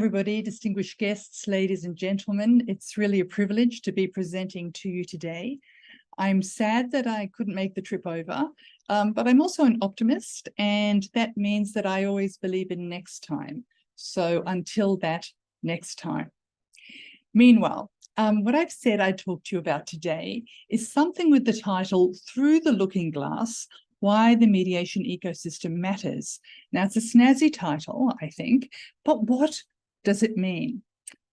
everybody, distinguished guests, ladies and gentlemen. It's really a privilege to be presenting to you today. I'm sad that I couldn't make the trip over, but I'm also an optimist, and that means that I always believe in next time. So until that next time. Meanwhile, what I've said I'd talk to you about today is something with the title, Through the Looking Glass, Why the Mediation Ecosystem Matters. Now, it's a snazzy title, I think, but what does it mean?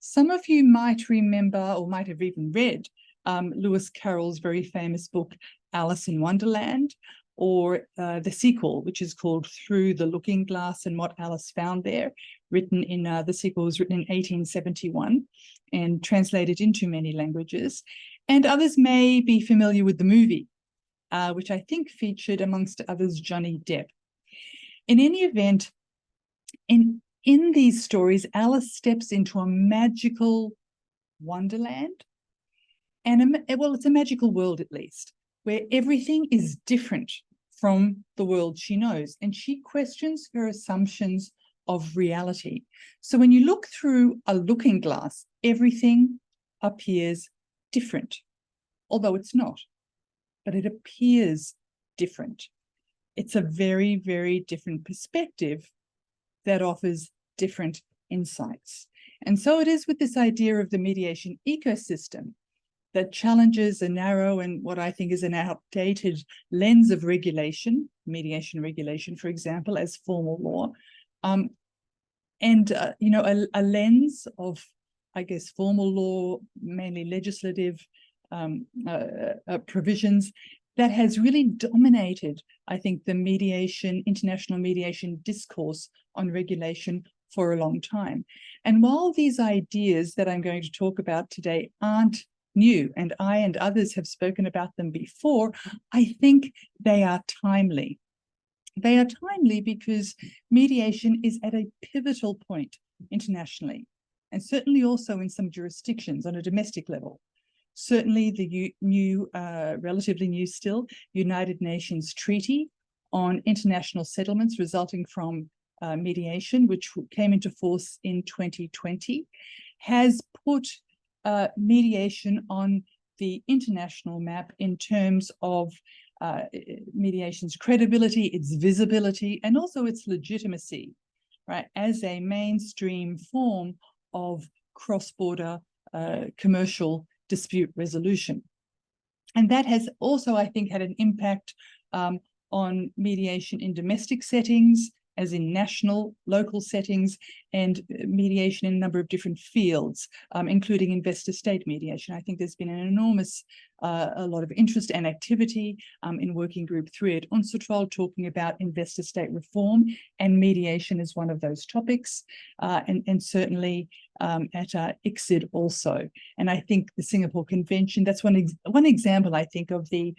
Some of you might remember or might have even read Lewis Carroll's very famous book, Alice in Wonderland, or the sequel, which is called Through the Looking Glass and What Alice Found There, written in, the sequel was written in 1871 and translated into many languages. And others may be familiar with the movie, which I think featured, amongst others, Johnny Depp. In any event, in these stories, Alice steps into a magical wonderland. And well, it's a magical world, at least, where everything is different from the world she knows. And she questions her assumptions of reality. So when you look through a looking glass, everything appears different, although it's not, but it appears different. It's a very, very different perspective that offers different insights. And so it is with this idea of the mediation ecosystem that challenges a narrow and what I think is an outdated lens of regulation, mediation regulation, for example, as formal law, a lens of, I guess, formal law, mainly legislative provisions, that has really dominated, I think, the mediation, international mediation discourse on regulation for a long time. And while these ideas that I'm going to talk about today aren't new, and I and others have spoken about them before, I think they are timely. They are timely because mediation is at a pivotal point internationally, and certainly also in some jurisdictions on a domestic level. Certainly the relatively new still, United Nations Treaty on International Settlements resulting from mediation, which came into force in 2020, has put mediation on the international map in terms of mediation's credibility, its visibility, and also its legitimacy, right, as a mainstream form of cross-border commercial dispute resolution. And that has also, I think, had an impact on mediation in domestic settings, as in national, local settings, and mediation in a number of different fields, including investor-state mediation. I think there's been an enormous, a lot of interest and activity in Working Group 3 at UNCITRAL, talking about investor-state reform, and mediation is one of those topics, and certainly at ICSID also. And I think the Singapore Convention, that's one example, I think, of the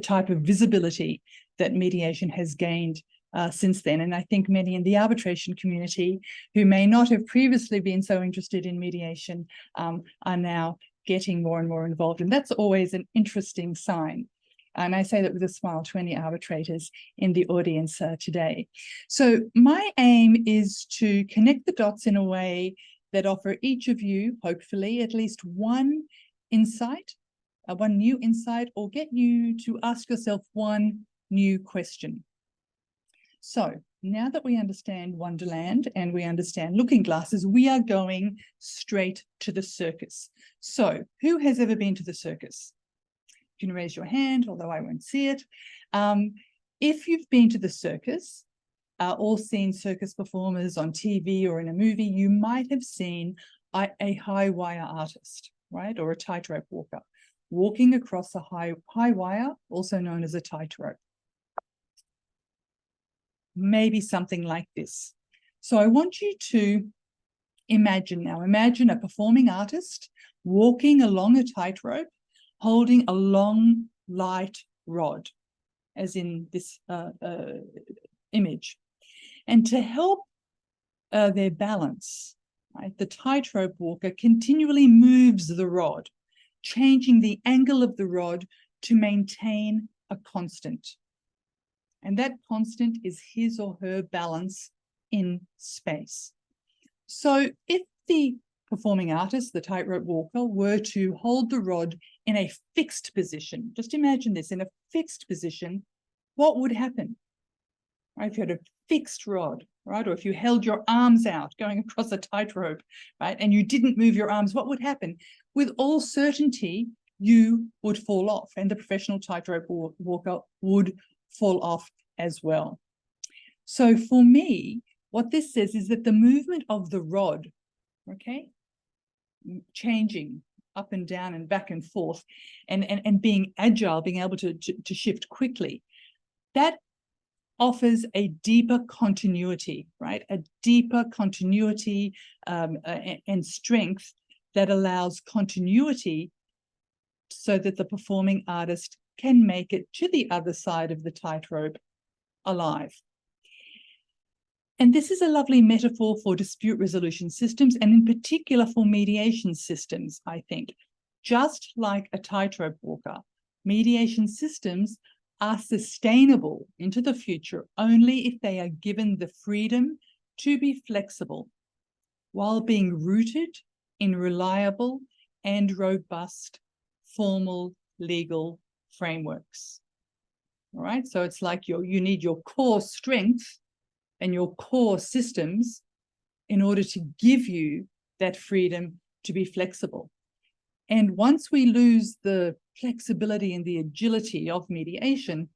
type of visibility that mediation has gained since then. And I think many in the arbitration community who may not have previously been so interested in mediation are now getting more and more involved. And that's always an interesting sign. And I say that with a smile to any arbitrators in the audience today. So my aim is to connect the dots in a way that offer each of you, hopefully, at least one insight, one new insight, or get you to ask yourself one new question. So now that we understand Wonderland and we understand looking glasses, we are going straight to the circus. So who has ever been to the circus? You can raise your hand, although I won't see it. If you've been to the circus, or seen circus performers on TV or in a movie, you might have seen a high wire artist, right? Or a tightrope walker, walking across a high wire, also known as a tightrope. Maybe something like this. So I want you to imagine a performing artist walking along a tightrope, holding a long, light rod, as in this image. And to help their balance, right, the tightrope walker continually moves the rod, changing the angle of the rod to maintain a constant. And that constant is his or her balance in space. So if the performing artist, the tightrope walker, were to hold the rod in a fixed position, just imagine this, in a fixed position, what would happen? Right? If you had a fixed rod, right? Or if you held your arms out going across a tightrope, right? And you didn't move your arms, what would happen? With all certainty, you would fall off, and the professional tightrope walker would fall off as well. So for me, what this says is that the movement of the rod, okay, changing up and down and back and forth, and being agile, being able to shift quickly, that offers a deeper continuity, right? A deeper continuity and strength that allows continuity so that the performing artist can make it to the other side of the tightrope alive. And this is a lovely metaphor for dispute resolution systems, and in particular for mediation systems, I think. Just like a tightrope walker, mediation systems are sustainable into the future only if they are given the freedom to be flexible while being rooted in reliable and robust formal legal frameworks. All right, so it's like you need your core strength and your core systems in order to give you that freedom to be flexible. And once we lose the flexibility and the agility of mediation,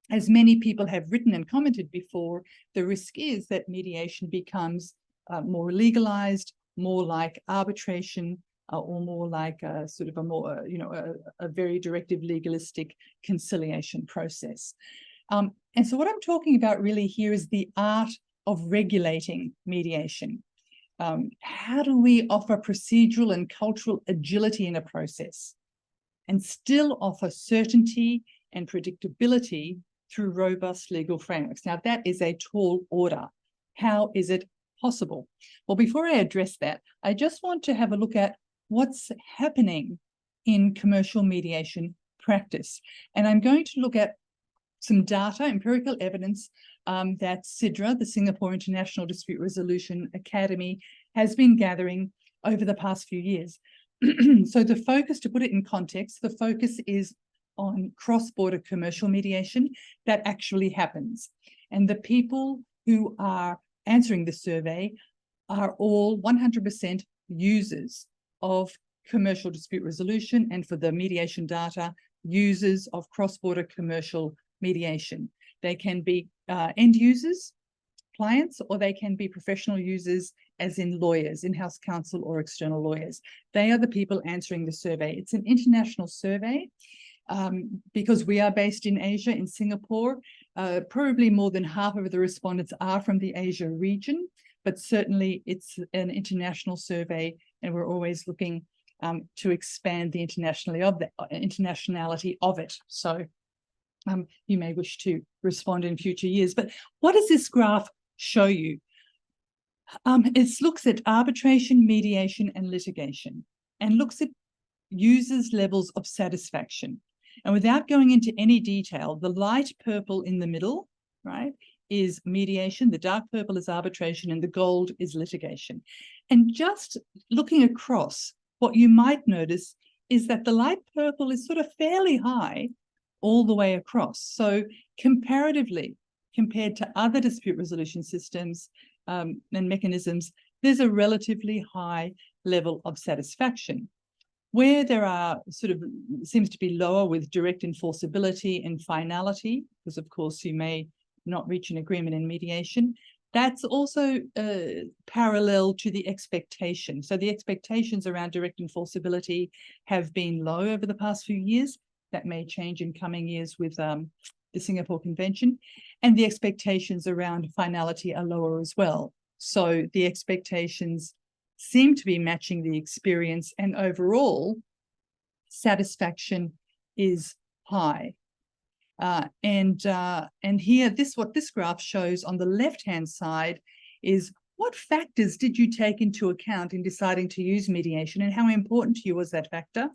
as many people have written and commented before, the risk is that mediation becomes more legalized, more like arbitration, or more like a sort of a more, a very directive legalistic conciliation process. And so what I'm talking about really here is the art of regulating mediation. How do we offer procedural and cultural agility in a process and still offer certainty and predictability through robust legal frameworks? Now, that is a tall order. How is it possible? Well, before I address that, I just want to have a look at what's happening in commercial mediation practice. And I'm going to look at some data, empirical evidence that SIDRA, the Singapore International Dispute Resolution Academy, has been gathering over the past few years. So the focus, to put it in context, the focus is on cross-border commercial mediation that actually happens. And the people who are answering the survey are all 100% users of commercial dispute resolution, and for the mediation data, users of cross-border commercial mediation. They can be end users, clients, or they can be professional users, as in lawyers, in-house counsel or external lawyers. They are the people answering the survey. It's an international survey because we are based in Asia, in Singapore. Probably more than half of the respondents are from the Asia region, but certainly it's an international survey, and we're always looking to expand the internationality of it. So you may wish to respond in future years. But what does this graph show you? It looks at arbitration, mediation, and litigation, and looks at users' levels of satisfaction. And without going into any detail, the light purple in the middle, right, is mediation, the dark purple is arbitration, and the gold is litigation. And just looking across, what you might notice is that the light purple is sort of fairly high all the way across. So comparatively, compared to other dispute resolution systems and mechanisms, there's a relatively high level of satisfaction. Where there are seems to be lower with direct enforceability and finality, because of course you may not reach an agreement in mediation, that's also parallel to the expectation. So the expectations around direct enforceability have been low over the past few years. That may change in coming years with the Singapore Convention. And the expectations around finality are lower as well. So the expectations seem to be matching the experience, and overall satisfaction is high. And here, what this graph shows on the left-hand side is what factors did you take into account in deciding to use mediation, and how important to you was that factor?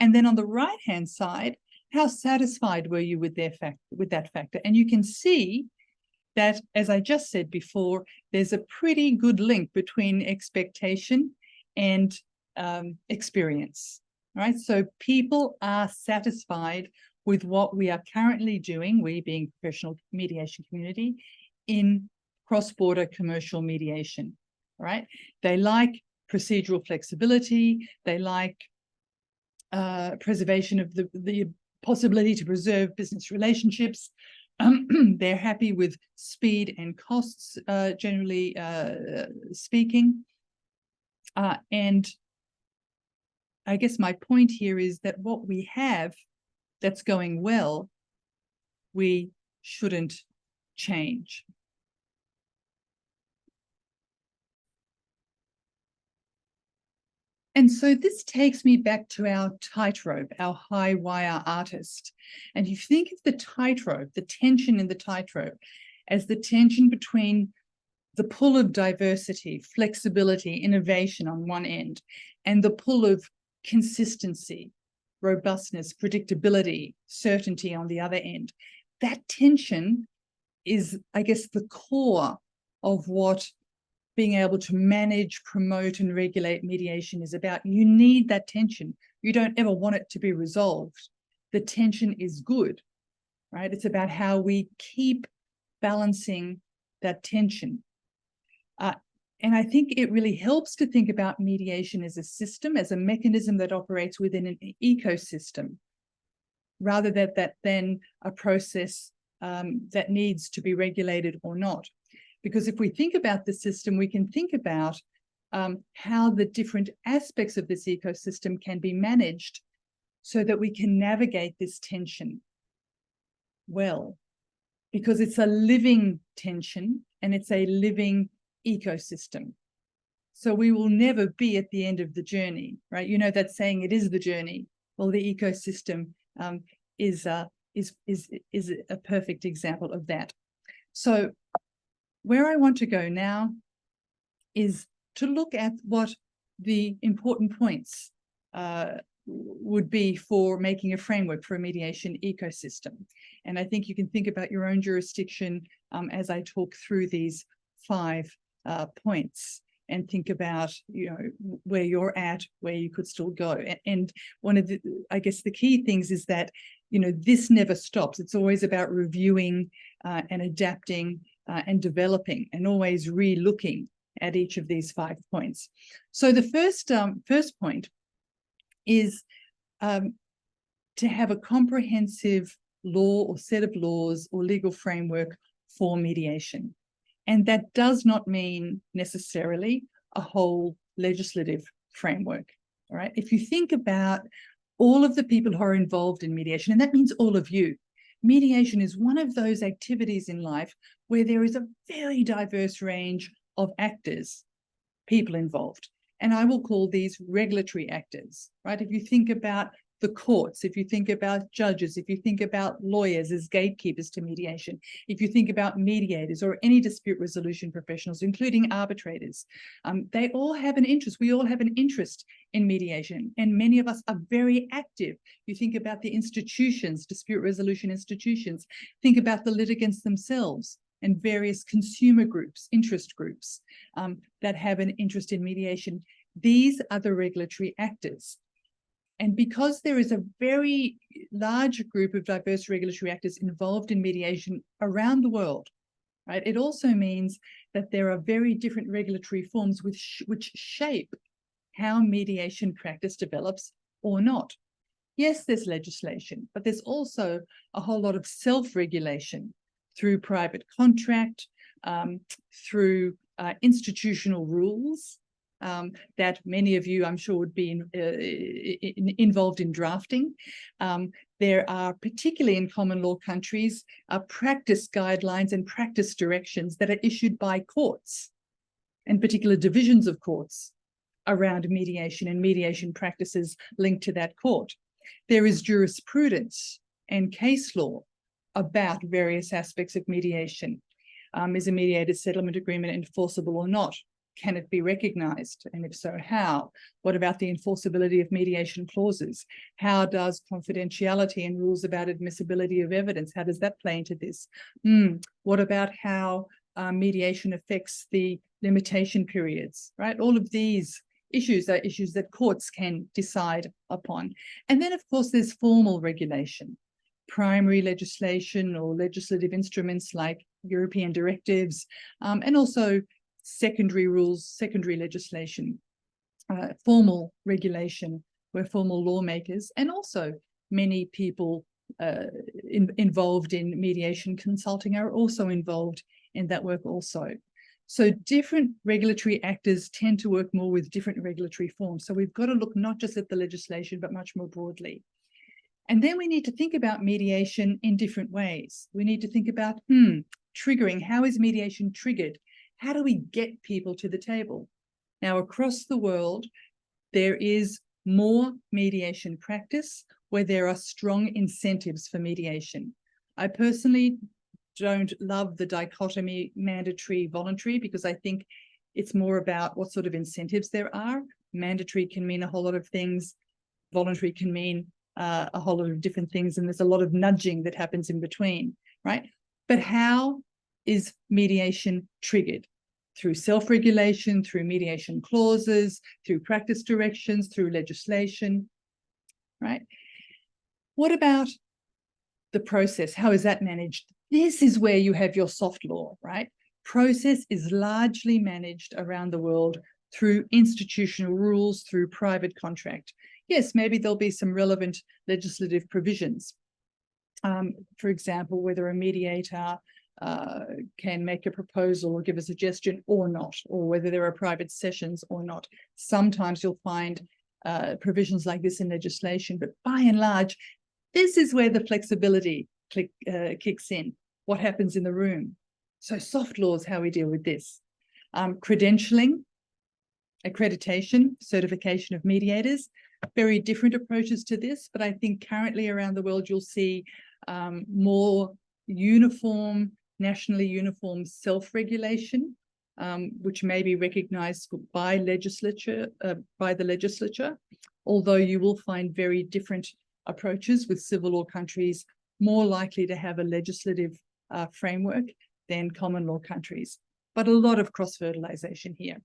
And then on the right-hand side, how satisfied were you with that factor? And you can see that, as I just said before, there's a pretty good link between expectation and experience, right? So people are satisfied with what we are currently doing, we being professional mediation community, in cross-border commercial mediation, right? They like procedural flexibility, they like preservation of the possibility to preserve business relationships. They're happy with speed and costs, generally speaking. And I guess my point here is that what we have that's going well, we shouldn't change. And so this takes me back to our tightrope, our high wire artist. And you think of the tightrope, the tension in the tightrope, as the tension between the pull of diversity, flexibility, innovation on one end, and the pull of consistency, robustness, predictability, certainty on the other end. That tension is, I guess, the core of what being able to manage, promote, and regulate mediation is about. You need that tension. You don't ever want it to be resolved. The tension is good, right? It's about how we keep balancing that tension. And I think it really helps to think about mediation as a system, as a mechanism that operates within an ecosystem, rather than a process that needs to be regulated or not. Because if we think about the system, we can think about how the different aspects of this ecosystem can be managed so that we can navigate this tension well. Because it's a living tension and it's a living ecosystem. So we will never be at the end of the journey, right? You know that saying, it is the journey. Well, the ecosystem is a perfect example of that. So where I want to go now is to look at what the important points would be for making a framework for a mediation ecosystem. And I think you can think about your own jurisdiction as I talk through these 5 points, and think about, you know, where you're at, where you could still go. And one of the, I guess, the key things is that, you know, this never stops. It's always about reviewing and adapting and developing, and always re-looking at each of these 5 points. So the first point is to have a comprehensive law or set of laws or legal framework for mediation. And that does not mean necessarily a whole legislative framework, all right? If you think about all of the people who are involved in mediation, and that means all of you, mediation is one of those activities in life where there is a very diverse range of actors, people involved. And I will call these regulatory actors, right? If you think about the courts, if you think about judges, if you think about lawyers as gatekeepers to mediation, if you think about mediators or any dispute resolution professionals, including arbitrators, they all have an interest. We all have an interest in mediation, and many of us are very active. You think about the institutions, dispute resolution institutions, think about the litigants themselves, and various consumer groups, interest groups that have an interest in mediation. These are the regulatory actors. And because there is a very large group of diverse regulatory actors involved in mediation around the world, right, it also means that there are very different regulatory forms which shape how mediation practice develops or not. Yes, there's legislation, but there's also a whole lot of self-regulation through private contract, through institutional rules, that many of you, I'm sure, would be involved in drafting. There are, particularly in common law countries, practice guidelines and practice directions that are issued by courts and particular divisions of courts around mediation and mediation practices linked to that court. There is jurisprudence and case law about various aspects of mediation. Is a mediated settlement agreement enforceable or not? Can it be recognized? And if so, how? What about the enforceability of mediation clauses? How does confidentiality and rules about admissibility of evidence, how does that play into this? What about how mediation affects the limitation periods, right? All of these issues are issues that courts can decide upon. And then, of course, there's formal regulation, primary legislation or legislative instruments like European directives, and also secondary rules, secondary legislation, formal regulation, where formal lawmakers and also many people involved in mediation consulting are also involved in that work also. So different regulatory actors tend to work more with different regulatory forms. So we've got to look not just at the legislation, but much more broadly. And then we need to think about mediation in different ways. We need to think about, triggering. How is mediation triggered? How do we get people to the table? Now, across the world, there is more mediation practice where there are strong incentives for mediation. I personally don't love the dichotomy mandatory, voluntary, because I think it's more about what sort of incentives there are. Mandatory can mean a whole lot of things. Voluntary can mean a whole lot of different things. And there's a lot of nudging that happens in between, right? But how is mediation triggered? Through self-regulation, through mediation clauses, through practice directions, through legislation, right? What about the process? How is that managed? This is where you have your soft law, right? Process is largely managed around the world through institutional rules, through private contract. Yes, maybe there'll be some relevant legislative provisions. For example, whether a mediator can make a proposal or give a suggestion or not, or whether there are private sessions or not. Sometimes you'll find provisions like this in legislation, but by and large, this is where the flexibility kicks in. What happens in the room? So soft law is how we deal with this. Credentialing, accreditation, certification of mediators, very different approaches to this, but I think currently around the world, you'll see more uniform, nationally uniform self-regulation, which may be recognized by the legislature, although you will find very different approaches with civil law countries more likely to have a legislative framework than common law countries, but a lot of cross-fertilization here.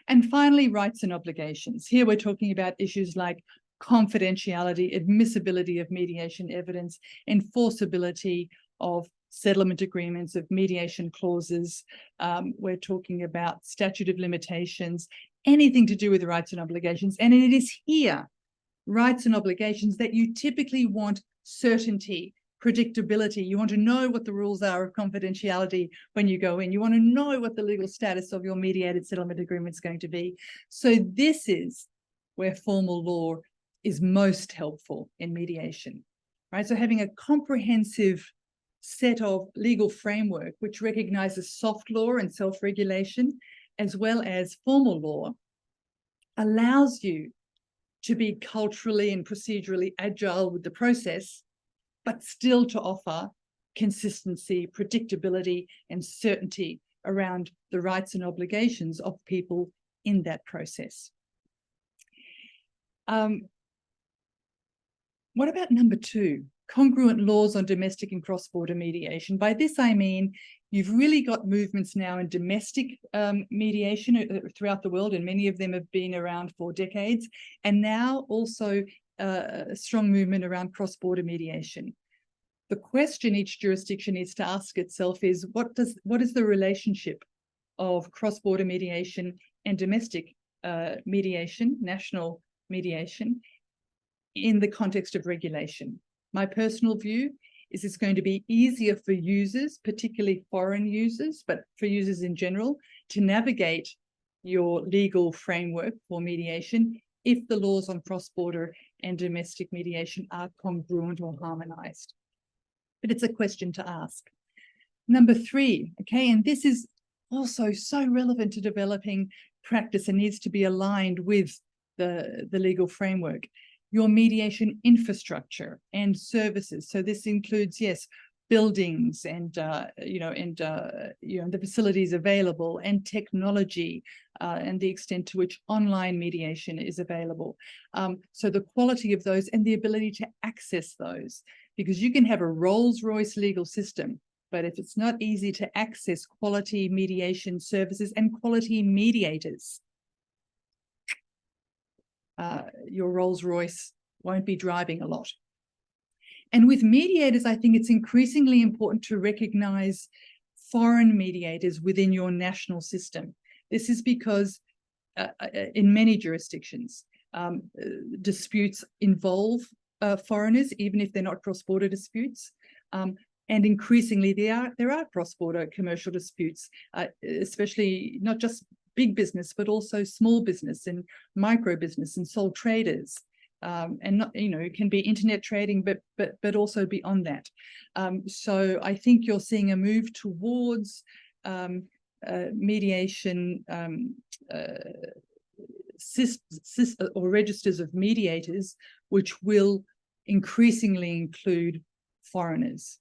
And finally, rights and obligations. Here we're talking about issues like confidentiality, admissibility of mediation evidence, enforceability of settlement agreements, of mediation clauses. We're talking about statute of limitations, anything to do with rights and obligations. And it is here, rights and obligations, that you typically want certainty, predictability. You want to know what the rules are of confidentiality when you go in. You want to know what the legal status of your mediated settlement agreement is going to be. So this is where formal law is most helpful in mediation, right? So having a comprehensive set of legal framework which recognizes soft law and self-regulation as well as formal law allows you to be culturally and procedurally agile with the process, but still to offer consistency, predictability, and certainty around the rights and obligations of people in that process. What about number 2? Congruent laws on domestic and cross-border mediation. By this, I mean, you've really got movements now in domestic mediation throughout the world, and many of them have been around for decades, and now also a strong movement around cross-border mediation. The question each jurisdiction needs to ask itself is, what is the relationship of cross-border mediation and domestic mediation, national mediation, in the context of regulation? My personal view is it's going to be easier for users, particularly foreign users, but for users in general, to navigate your legal framework for mediation if the laws on cross-border and domestic mediation are congruent or harmonized. But it's a question to ask. Number 3, okay, and this is also so relevant to developing practice and needs to be aligned with the legal framework. Your mediation infrastructure and services. So this includes, yes, buildings and the facilities available, and technology, and the extent to which online mediation is available. So the quality of those and the ability to access those, because you can have a Rolls-Royce legal system, but if it's not easy to access quality mediation services and quality mediators, your Rolls-Royce won't be driving a lot. And with mediators, I think it's increasingly important to recognize foreign mediators within your national system. This is because in many jurisdictions, disputes involve foreigners, even if they're not cross-border disputes. And increasingly, there are cross-border commercial disputes, especially not just big business, but also small business and micro business and sole traders. And not, it can be internet trading, but also beyond that. So I think you're seeing a move towards mediation or registers of mediators, which will increasingly include foreigners.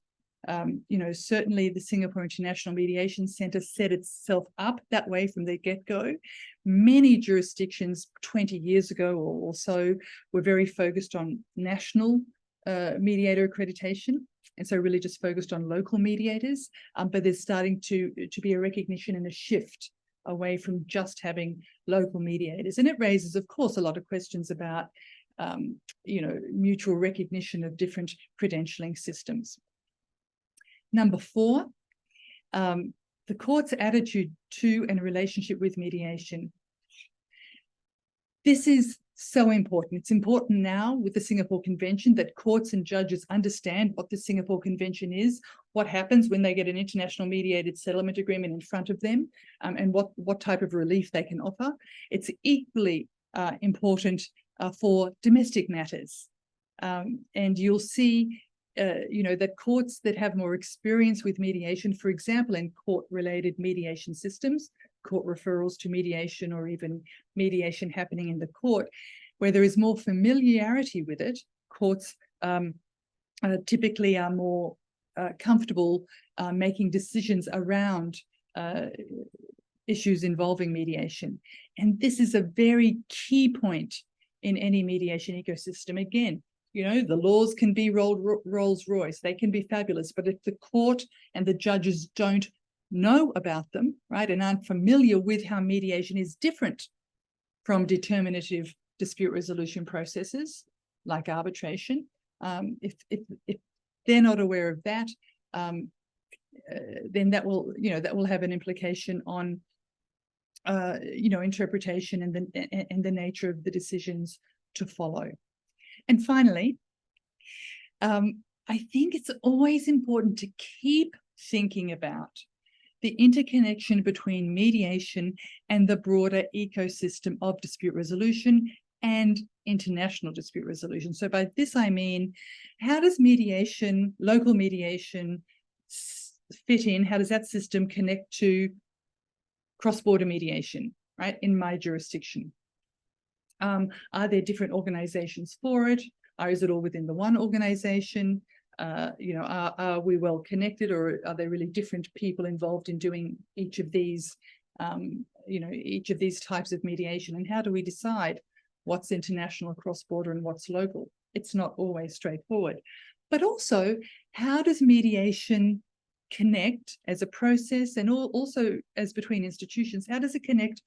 Certainly the Singapore International Mediation Centre set itself up that way from the get-go. Many jurisdictions 20 years ago or so were very focused on national mediator accreditation, and so really just focused on local mediators. But there's starting to be a recognition and a shift away from just having local mediators. And it raises, of course, a lot of questions about, mutual recognition of different credentialing systems. Number 4, the court's attitude to and relationship with mediation. This is so important. It's important now with the Singapore Convention that courts and judges understand what the Singapore Convention is, what happens when they get an international mediated settlement agreement in front of them, and what type of relief they can offer. It's equally important for domestic matters. And you'll see that courts that have more experience with mediation, for example, in court-related mediation systems, court referrals to mediation, or even mediation happening in the court, where there is more familiarity with it, courts typically are more comfortable making decisions around issues involving mediation. And this is a very key point in any mediation ecosystem. Again, the laws can be Rolls-Royce, they can be fabulous, but if the court and the judges don't know about them, right, and aren't familiar with how mediation is different from determinative dispute resolution processes like arbitration, if they're not aware of that, then that will have an implication on interpretation and the nature of the decisions to follow. And finally, I think it's always important to keep thinking about the interconnection between mediation and the broader ecosystem of dispute resolution and international dispute resolution. So by this, I mean, how does mediation, local mediation, fit in? How does that system connect to cross-border mediation, right, in my jurisdiction? Are there different organizations for it? Or is it all within the one organization? Are we well connected, or are there really different people involved in doing each of these, each of these types of mediation? And how do we decide what's international, cross-border, and what's local? It's not always straightforward. But also, how does mediation connect as a process, and also as between institutions? How does it connect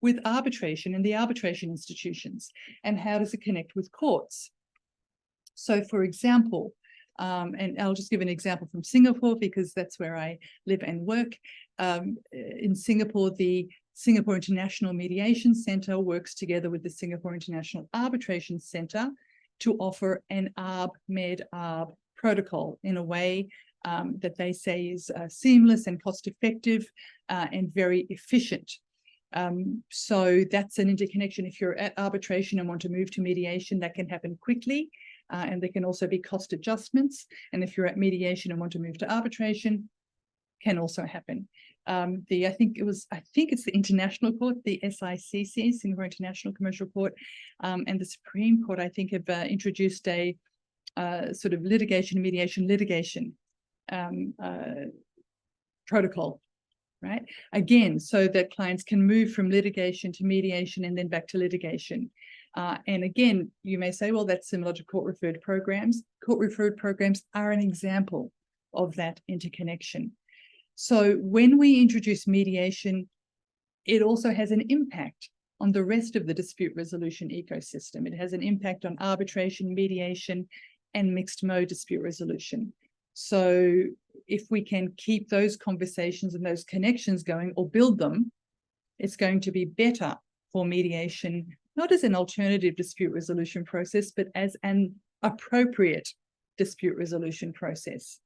with arbitration and the arbitration institutions? And how does it connect with courts? So, for example, and I'll just give an example from Singapore because that's where I live and work. In Singapore, the Singapore International Mediation Centre works together with the Singapore International Arbitration Centre to offer an arb-med-arb protocol in a way that they say is seamless and cost-effective and very efficient. So that's an interconnection. If you're at arbitration and want to move to mediation, that can happen quickly. And there can also be cost adjustments. And if you're at mediation and want to move to arbitration, can also happen. I think it's the International Court, the SICC, Singapore International Commercial Court, and the Supreme Court, I think, have introduced a sort of litigation, mediation, litigation protocol, right? Again, so that clients can move from litigation to mediation and then back to litigation. And again, you may say, well, that's similar to court-referred programs. Court-referred programs are an example of that interconnection. So when we introduce mediation, it also has an impact on the rest of the dispute resolution ecosystem. It has an impact on arbitration, mediation, and mixed mode dispute resolution. So if we can keep those conversations and those connections going or build them, it's going to be better for mediation, not as an alternative dispute resolution process, but as an appropriate dispute resolution process.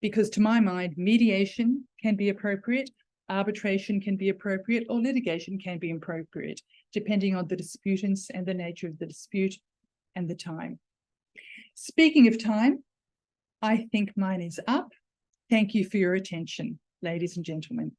Because to my mind, mediation can be appropriate, arbitration can be appropriate, or litigation can be appropriate, depending on the disputants and the nature of the dispute and the time. Speaking of time, I think mine is up. Thank you for your attention, ladies and gentlemen.